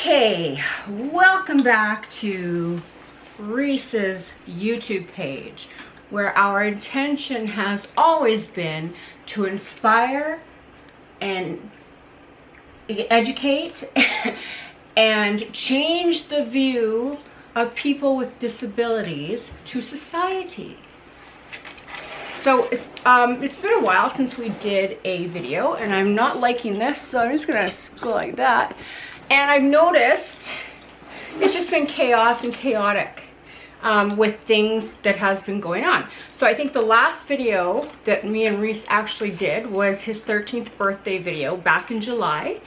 Okay, welcome back to Reese's YouTube page, where our intention has always been to inspire and educate and change the view of people with disabilities to society. So it's been a while since we did a video, and I'm not liking this, so I'm just gonna go like that. And I've noticed it's just been chaos and chaotic with things that has been going on. So I think the last video that me and Reece actually did was his 13th birthday video back in July.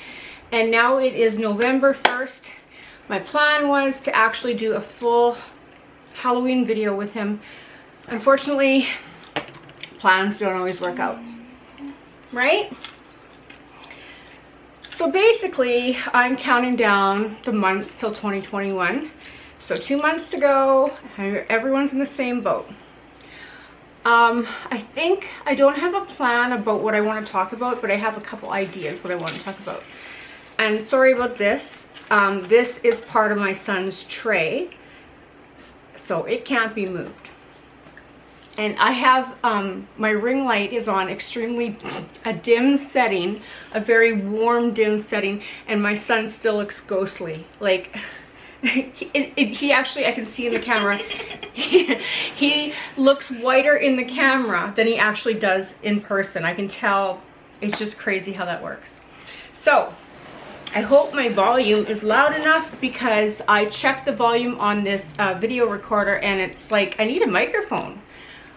And now it is November 1st. My plan was to actually do a full Halloween video with him. Unfortunately, plans don't always work out, right? So basically, I'm counting down the months till 2021. So 2 months to go. Everyone's in the same boat. I think I don't have a plan about what I want to talk about, but I have a couple ideas what I want to talk about. And sorry about this. This is part of my son's tray, so it can't be moved. And I have, my ring light is on extremely a dim setting, a very warm dim setting, and my son still looks ghostly. Like, he actually, I can see in the camera, he looks whiter in the camera than he actually does in person. I can tell. It's just crazy how that works. So, I hope my volume is loud enough, because I checked the volume on this video recorder and it's like, I need a microphone.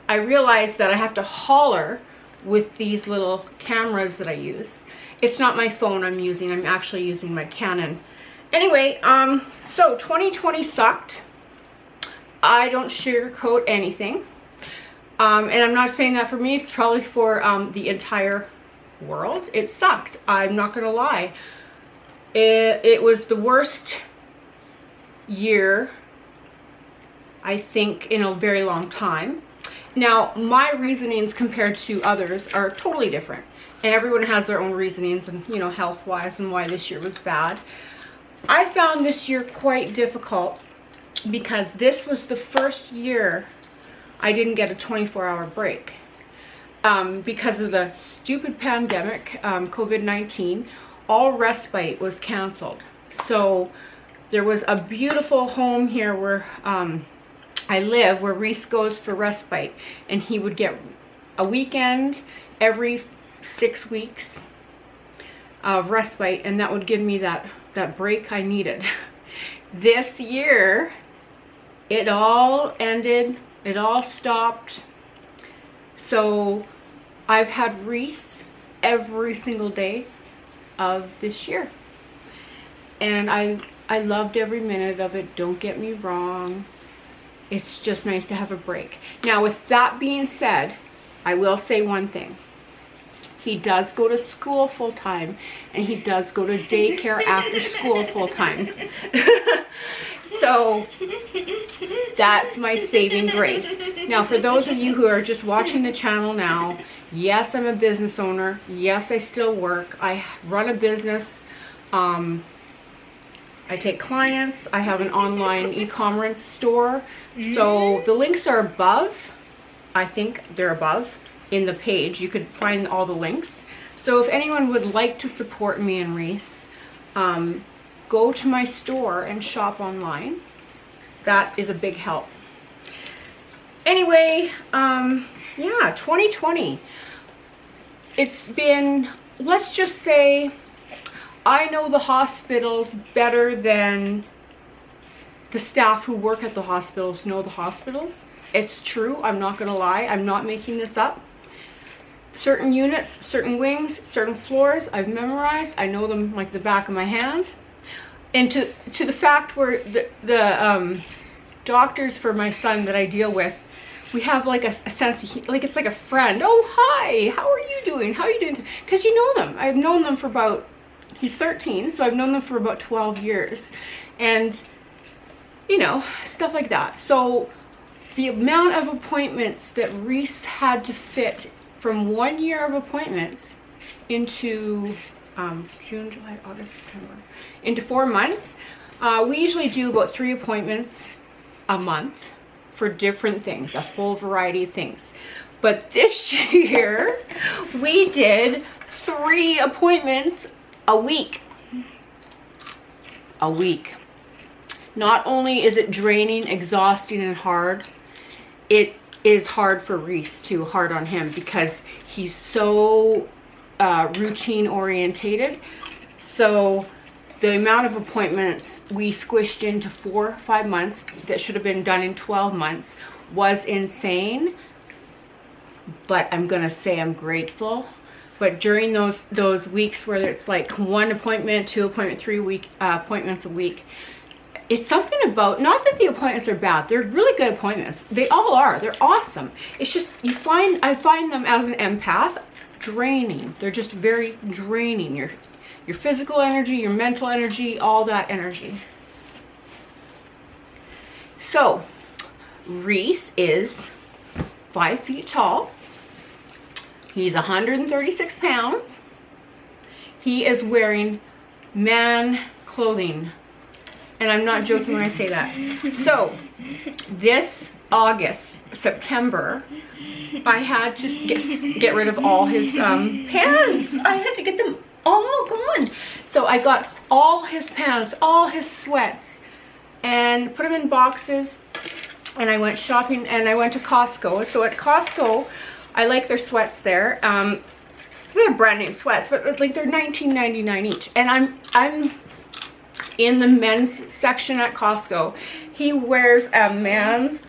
I realized that I have to holler with these little cameras that I use. It's not my phone I'm using, I'm actually using my Canon. Anyway, so 2020 sucked. I don't sugarcoat anything. And I'm not saying that for me, it's probably for the entire world. It sucked, I'm not gonna lie. It was the worst year, I think, in a very long time. Now, my reasonings compared to others are totally different. And everyone has their own reasonings, and, you know, health-wise, and why this year was bad. I found this year quite difficult because this was the first year I didn't get a 24-hour break. Because of the stupid pandemic, COVID-19, all respite was canceled. So there was a beautiful home here where I live, where Reece goes for respite, and he would get a weekend every 6 weeks of respite, and that would give me that break I needed. This year, it all ended, it all stopped. So I've had Reece every single day of this year, and I loved every minute of it, don't get me wrong. It's just nice to have a break. Now, with that being said, I will say one thing. He does go to school full time, and he does go to daycare after school full time. So that's my saving grace. Now, for those of you who are just watching the channel now, yes, I'm a business owner. Yes, I still work. I run a business. I take clients. I have an online e-commerce store. So the links are above. I think they're above in the page. You could find all the links. So if anyone would like to support me and Reece, go to my store and shop online. That is a big help. Anyway, yeah, 2020. It's been, let's just say, I know the hospitals better than the staff who work at the hospitals know the hospitals. It's true, I'm not gonna lie, I'm not making this up. Certain units, certain wings, certain floors, I've memorized, I know them like the back of my hand. And to the fact where the doctors for my son that I deal with, we have like a sense of, like, it's like a friend. Oh, hi, how are you doing? How are you doing? Because you know them. I've known them for about, he's 13, so I've known them for about 12 years. And, you know, stuff like that. So the amount of appointments that Reece had to fit from 1 year of appointments into June, July, August, September, into 4 months. We usually do about 3 appointments a month for different things, a whole variety of things. But this year, we did 3 appointments a week. A week. Not only is it draining, exhausting, and hard, it is hard for Reece too, hard on him, because he's so routine orientated. So the amount of appointments we squished into 4 or 5 months that should have been done in 12 months was insane. But I'm gonna say I'm grateful. But during those weeks where it's like 1 appointment, 2 appointment, 3 appointments a week, it's something about, not that the appointments are bad, they're really good appointments. They all are, they're awesome. It's just, I find them as an empath draining. They're just very draining. Your physical energy, your mental energy, all that energy. So, Reece is 5 feet tall. He's 136 pounds. He is wearing man clothing. And I'm not joking when I say that. So, this August, September, I had to get rid of all his pants. I had to get them all gone. So I got all his pants, all his sweats, and put them in boxes. And I went shopping, and I went to Costco. So at Costco, I like their sweats there. They're brand name sweats, but like they're $19.99 each. And I'm in the men's section at Costco. He wears a man's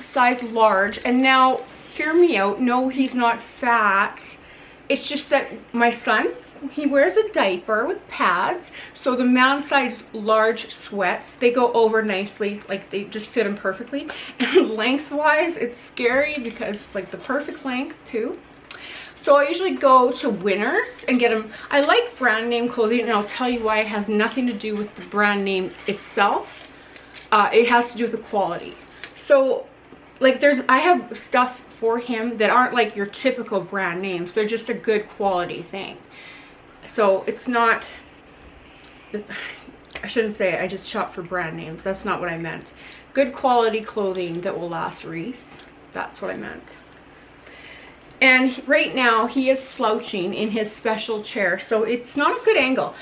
size large. And now, hear me out. No, he's not fat. It's just that my son, he wears a diaper with pads. So the man's size large sweats, they go over nicely. Like they just fit him perfectly. And lengthwise, it's scary because it's like the perfect length too. So I usually go to Winners and get them. I like brand name clothing, and I'll tell you why. It has nothing to do with the brand name itself. It has to do with the quality. So, like, I have stuff for him that aren't like your typical brand names. They're just a good quality thing. So it's not, I shouldn't say I just shop for brand names. That's not what I meant. Good quality clothing that will last Reece. That's what I meant. And right now he is slouching in his special chair, so it's not a good angle.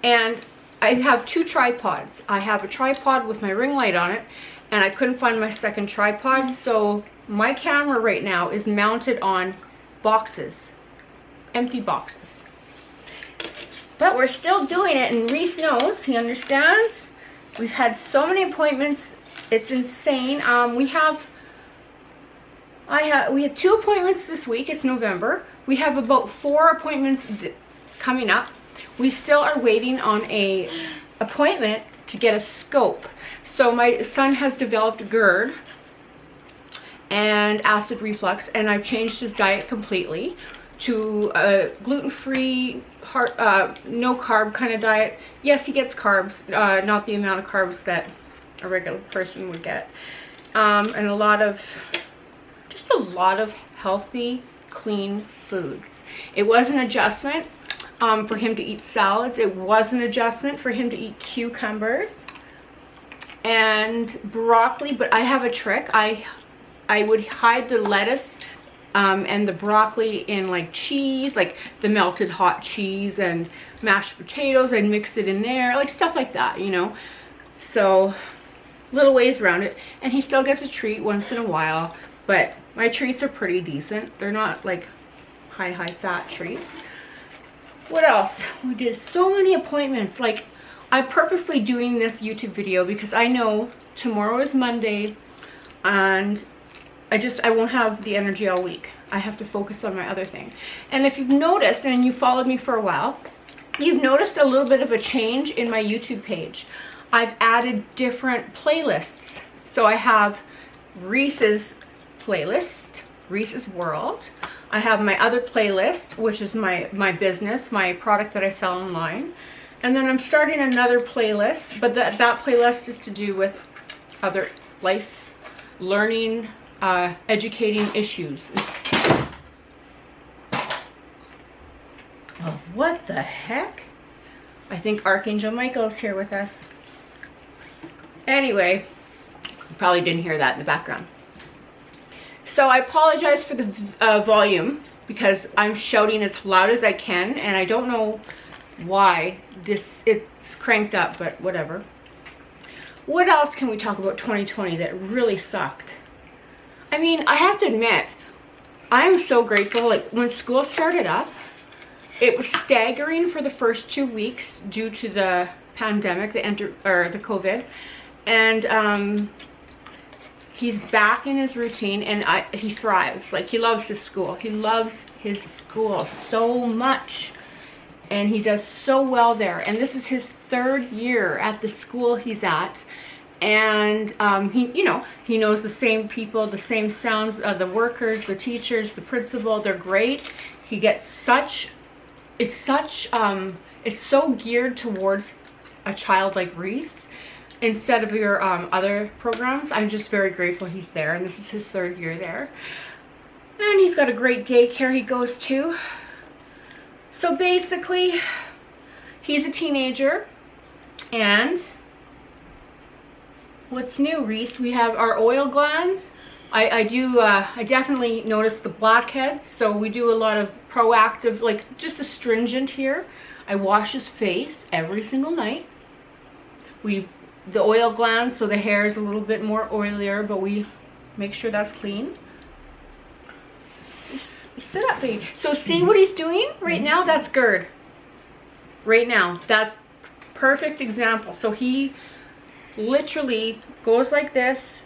And I have 2 tripods. I have a tripod with my ring light on it, and I couldn't find my second tripod, so my camera right now is mounted on boxes, empty boxes. But we're still doing it, and Reece knows, he understands. We've had so many appointments, it's insane. We had 2 appointments this week. It's November. We have about 4 appointments coming up. We still are waiting on a appointment to get a scope. So my son has developed GERD and acid reflux, and I've changed his diet completely to a gluten-free, no carb kind of diet. Yes, he gets carbs, not the amount of carbs that a regular person would get, and a lot of healthy, clean foods. It was an adjustment for him to eat salads. It was an adjustment for him to eat cucumbers and broccoli, but I have a trick. I would hide the lettuce and the broccoli in like cheese, like the melted hot cheese and mashed potatoes. I'd mix it in there, like stuff like that, you know. So little ways around it, and he still gets a treat once in a while, but my treats are pretty decent. They're not like high fat treats. What else? We did so many appointments. Like, I'm purposely doing this YouTube video because I know tomorrow is Monday and I won't have the energy all week. I have to focus on my other thing. And if you've noticed, and you followed me for a while, you've noticed a little bit of a change in my YouTube page. I've added different playlists. So I have Reece's playlist, Reece's World. I have my other playlist, which is my business, my product that I sell online. And then I'm starting another playlist, but that playlist is to do with other life, learning, educating issues. Oh, what the heck? I think Archangel Michael's here with us. Anyway, you probably didn't hear that in the background. So I apologize for the volume because I'm shouting as loud as I can, and I don't know why it's cranked up, but whatever. What else can we talk about 2020 that really sucked? I mean, I have to admit, I'm so grateful. Like, when school started up, it was staggering for the first 2 weeks due to the pandemic, the COVID, and he's back in his routine, and he thrives. Like, he loves his school. He loves his school so much, and he does so well there. And this is his 3rd year at the school he's at, and he knows the same people, the same sounds, the workers, the teachers, the principal. They're great. He gets it's so geared towards a child like Reece instead of your other programs. I'm just very grateful he's there, and this is his 3rd year there. And he's got a great daycare he goes to. So basically, he's a teenager, and what's new, Reece? We have our oil glands. I definitely notice the blackheads, so we do a lot of proactive, like just astringent here. I wash his face every single night. The oil glands, so the hair is a little bit more oilier, but we make sure that's clean. Just sit up, baby. So see what he's doing right now? That's GERD. Right now, that's perfect example. So he literally goes like this,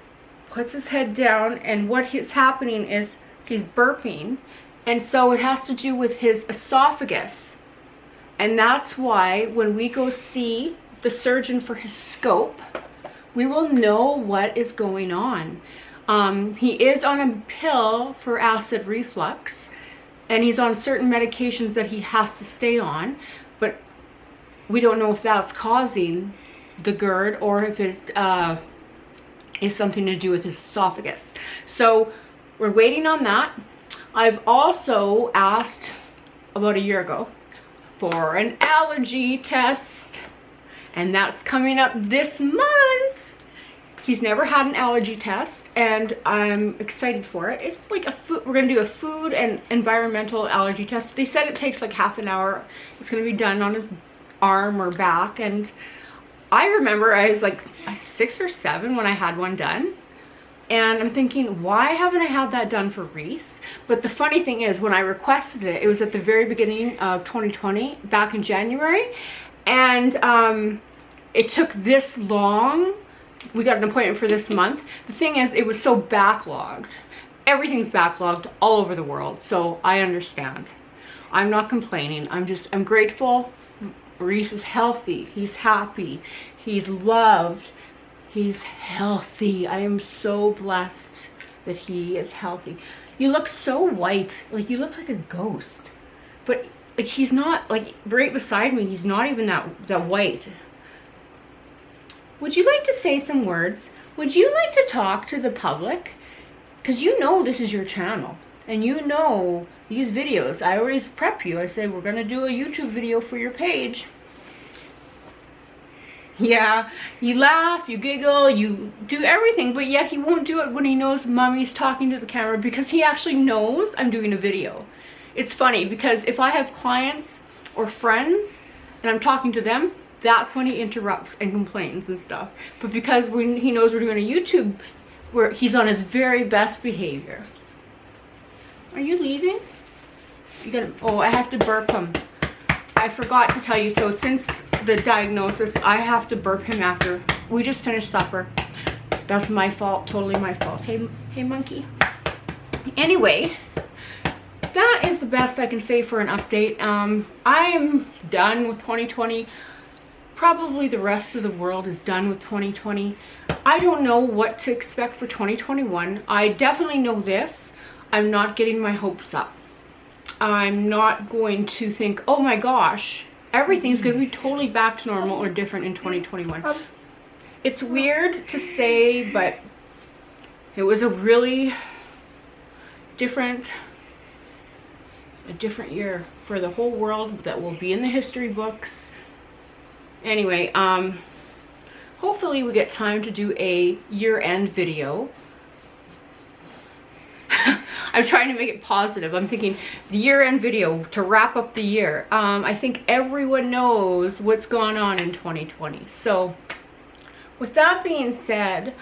puts his head down, and what is happening is he's burping, and so it has to do with his esophagus. And that's why when we go see the surgeon for his scope, we will know what is going on. He is on a pill for acid reflux, and he's on certain medications that he has to stay on, but we don't know if that's causing the GERD or if it is something to do with his esophagus. So we're waiting on that. I've also asked about a year ago for an allergy test, and that's coming up this month. He's never had an allergy test, and I'm excited for it. It's like we're gonna do a food and environmental allergy test. They said it takes like half an hour. It's gonna be done on his arm or back, and I remember I was like 6 or 7 when I had one done, and I'm thinking, why haven't I had that done for Reece? But the funny thing is, when I requested it, it was at the very beginning of 2020, back in January, and it took this long. We got an appointment for this month. The thing is, it was so backlogged. Everything's backlogged all over the world, so I understand. I'm not complaining. I'm grateful. Reece is healthy. He's happy. He's loved. He's healthy. I am so blessed that he is healthy. You look so white. Like, you look like a ghost. But like, he's not, like, right beside me, he's not even that white. Would you like to say some words? Would you like to talk to the public? Because you know this is your channel, and you know these videos. I always prep you. I say, we're going to do a YouTube video for your page. Yeah, you laugh, you giggle, you do everything, but yet he won't do it when he knows mommy's talking to the camera, because he actually knows I'm doing a video. It's funny, because if I have clients or friends and I'm talking to them, that's when he interrupts and complains and stuff. But because when he knows we're doing a YouTube, where he's on his very best behavior. Are you leaving? Oh, I have to burp him. I forgot to tell you, so since the diagnosis, I have to burp him after. We just finished supper. That's my fault, totally my fault. Hey monkey. Anyway, that is the best I can say for an update. I am done with 2020. Probably the rest of the world is done with 2020. I don't know what to expect for 2021. I definitely know this. I'm not getting my hopes up. I'm not going to think, oh my gosh, everything's going to be totally back to normal or different in 2021. It's weird to say, but it was a really different year for the whole world that will be in the history books. Anyway, hopefully we get time to do a year-end video. I'm trying to make it positive. I'm thinking the year-end video to wrap up the year. I think everyone knows what's gone on in 2020. So with that being said,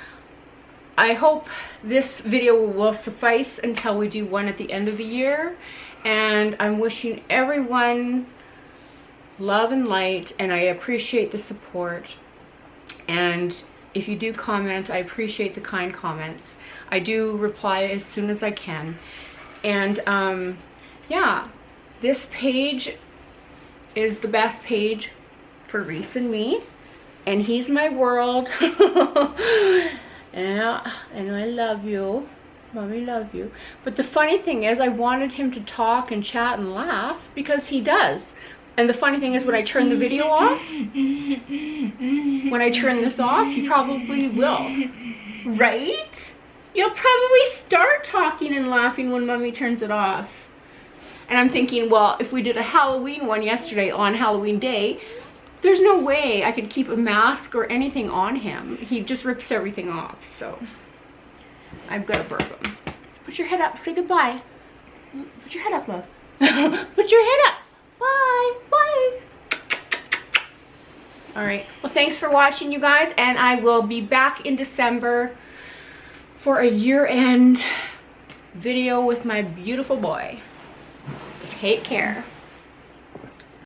I hope this video will suffice until we do one at the end of the year. And I'm wishing everyone love and light, and I appreciate the support. And if you do comment, I appreciate the kind comments. I do reply as soon as I can. And yeah, this page is the best page for Reece and me, and he's my world. Yeah, and I love you. Mommy love you. But the funny thing is, I wanted him to talk and chat and laugh, because he does. And the funny thing is, when I turn the video off, when I turn this off, he probably will. Right? You'll probably start talking and laughing when Mommy turns it off. And I'm thinking, well, if we did a Halloween one yesterday on Halloween Day, there's no way I could keep a mask or anything on him. He just rips everything off, so I've got to burp him. Put your head up, say goodbye. Put your head up, love. Put your head up. Bye, bye. All right, well, thanks for watching, you guys, and I will be back in December for a year-end video with my beautiful boy. Take care.